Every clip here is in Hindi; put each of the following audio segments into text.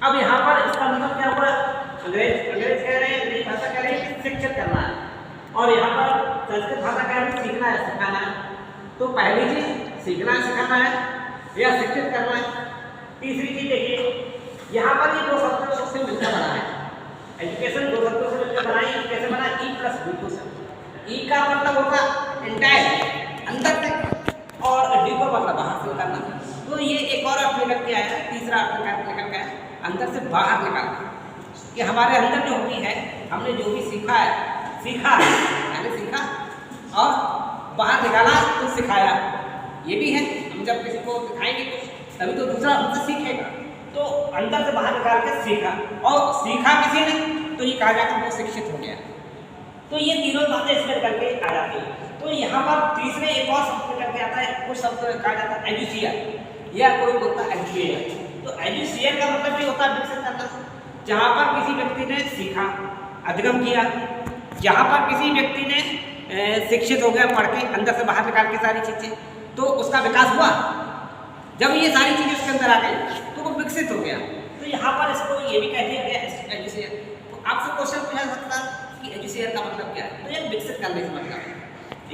अब यहाँ पर इसका मतलब क्या हुआ, अंग्रेज कह रहे हैं, अंग्रेजी भाषा कह रहे हैं कि शिक्षित करना है, और यहाँ पर संस्कृत भाषा कह रहे हैं सीखना है, सिखाना है। तो पहली चीज सीखना सिखाना है या शिक्षित करना है। तीसरी चीज देखिए, यहाँ पर ये दो शब्दों से मिलकर बना है, एजुकेशन दो शब्दों से मिलकर बना है। कैसे बना, ई प्लस बी को से। ई का मतलब होता एंटायर, अंदर से, और डी को मतलब बाहर से करना। तो ये एक और अर्थ निकल के आया, तीसरा अर्थ निकल के आया, अंदर से बाहर निकालना। कि हमारे अंदर जो होती है, हमने जो भी सीखा है मैंने सीखा और बाहर निकाला तो सिखाया। ये भी है, हम जब किसी को सिखाएंगे कुछ तभी तो दूसरा हमसे सीखेगा। तो अंदर से बाहर निकाल के सीखा, और सीखा किसी ने तो ये कहा जाता है वो शिक्षित हो गया। तो ये तीनों बातें इसमें करके आ जाती है। तो यहाँ पर तीसरे एक और शब्द करके आता है, कुछ शब्द कहा जाता है एजुशियर, या कोई बोलता है एजुकेयर। तो एजुशियर का मतलब ये होता है विकसित करना, जहाँ पर किसी व्यक्ति ने सीखा, अधिगम किया, जहाँ पर किसी व्यक्ति ने शिक्षित हो गया, पढ़ के अंदर से बाहर निकाल के सारी चीज़ें, तो उसका विकास हुआ। जब ये सारी चीज़ें उसके अंदर आ गई तो वो विकसित हो गया। तो यहाँ पर इसको ये भी कह दिया गया एजुशियर। तो आपसे क्वेश्चन पूछा सकता कि एजुशियर का मतलब क्या है, तो ये विकसित करने का मतलब है।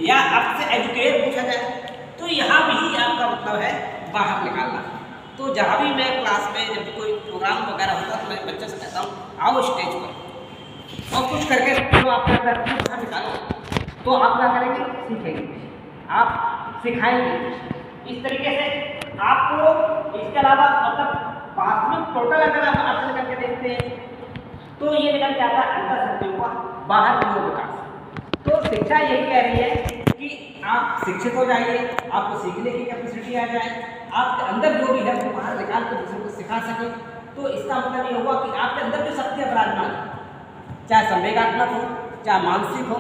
या आपसे एजुकेट पूछा जाए तो यहाँ भी आपका मतलब है बाहर निकालना। तो जहाँ भी मैं क्लास में जब भी कोई प्रोग्राम वगैरह होता है तो मैं बच्चों से कहता हूँ आओ स्टेज पर और कुछ करके तो आप बाहर निकालो, तो आप क्या करेंगे, सीखेंगे, आप सिखाएंगे। इस तरीके से आपको इसके अलावा मतलब वास्तविक टोटल अगर आप अर्थ करके देखते हैं तो ये निकल के आता है अंदर शक्तियों का, बाहर की ओर विकास। तो शिक्षा यही कह रही है कि आप शिक्षित हो जाइए, आपको सीखने की कैपेसिटी आ जाए, आपके अंदर जो भी है वो बाहर निकाल कर दूसरों को सिखा सके। तो इसका मतलब ये हुआ कि आपके अंदर जो शक्तियाँ विराजमान, चाहे संवेगात्मक हो, चाहे मानसिक हो,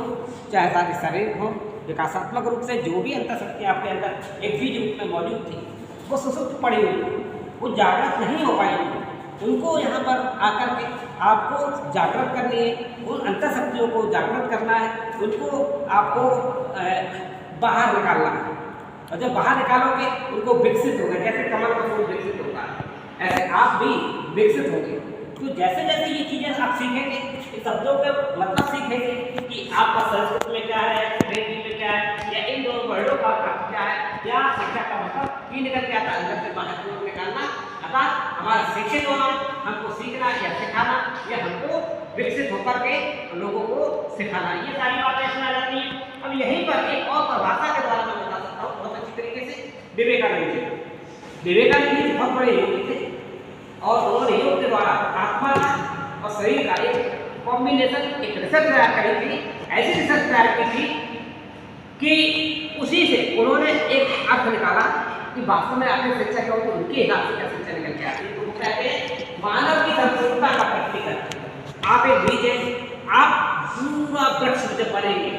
चाहे सारी शारीरिक हो, विकासात्मक रूप से जो भी अंतर शक्तियाँ आपके अंदर एक बीज रूप में मौजूद थी, वो सुसुप्त पड़ी हुई, वो जागृत नहीं हो पाएंगी। उनको यहाँ पर आकर के आपको जागृत करनी है, उन अंतर शक्तियों को जागृत करना है, उनको आपको बाहर निकालना है। और जब बाहर निकालोगे उनको विकसित होगा, जैसे कमल का फूल विकसित होता है ऐसे आप भी विकसित होंगे। तो जैसे जैसे ये चीज़ें आप सीखेंगे, इन शब्दों के मतलब सीखेंगे कि आपका संस्कृत में क्या है, अंग्रेजी में क्या है, या इन दोनों वर्डों का अर्थ क्या है, या शिक्षा का मतलब ये निकल के आता है अंदर से बाहर की ओर निकालना। अर्थात हमारा शिक्षित होना, हमको सीखना या सिखाना, या हमको विकसित होकर के लोगों को सिखाना, ये सारी बातें इसमें आ जाती हैं। अब यहीं पर एक और परिभाषा के द्वारा मैं बता सकता हूँ बहुत अच्छी तरीके से। विवेकानंद जी बहुत बड़े योगी थे, और उन्होंने योग के द्वारा आत्मा और शरीर का एक कॉम्बिनेशन, एक रिसर्च तैयार करी थी। ऐसी रिसर्च तैयार की थी कि उसी से उन्होंने एक अर्थ निकाला कि वास्तव में आपकी शिक्षा क्या होती है, उनके हिसाब से क्या शिक्षा निकल के आती है। तो वो कहते हैं मानव की संपूर्णता का प्रतीक। आप एक बीज है, आप पूरा वृक्ष जब बनेंगे,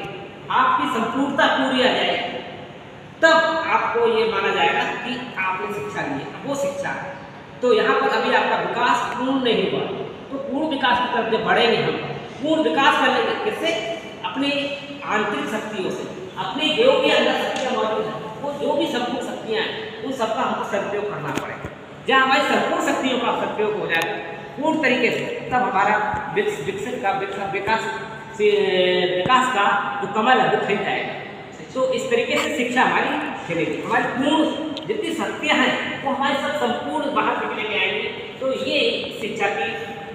आपकी संपूर्णता पूरी आ जाएगी, तब आपको ये माना जाएगा कि आपने शिक्षा ली है, वो शिक्षा है। तो यहाँ पर अभी आपका विकास पूर्ण नहीं हुआ, तो पूर्ण विकास की तरफ जब बढ़ेंगे हम, पूर्ण विकास कर लेंगे किससे, अपनी आंतरिक शक्तियों से, अपनी जो भी अंदर शक्तियाँ मौजूद हैं, वो जो भी संपूर्ण शक्तियाँ हैं उन सबका हमको सदुपयोग करना पड़ेगा। जहाँ हमारी संपूर्ण शक्तियों का सदुपयोग हो जाएगा पूर्ण तरीके से, तब हमारा विकसित का विकास का जो कमल है वो खिल जाएगा। तो इस तरीके से शिक्षा हमारी खिलेगी, हमारी पूर्ण जितनी शक्तियाँ हैं वो हमारे सब संपूर्ण बाहर निकले के आएंगे। तो ये शिक्षा की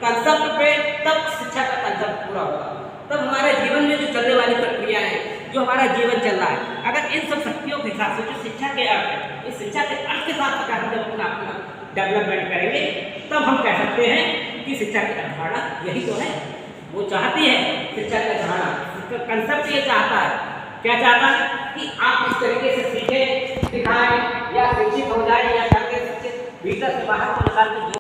कंसेप्ट पे, तब शिक्षा का कंसेप्ट पूरा होगा, तब हमारे जीवन में जो चलने वाली प्रक्रिया है, जो हमारा जीवन चल रहा है, अगर इन सब शक्तियों के हिसाब से जो शिक्षा के अर्थ है, इस शिक्षा के अर्थ के साथ अगर हम जब अपना डेवलपमेंट करेंगे, तब हम कह सकते हैं कि शिक्षा की अवधारणा यही तो है। वो चाहती है शिक्षा की अवधारणा, इसका कंसेप्ट ये चाहता है, क्या चाहता है कि आप इस तरीके से सीखें, सिखाएं, या शिक्षित हो जाए, या करके शिक्षित भीतर से बाहर निकाल के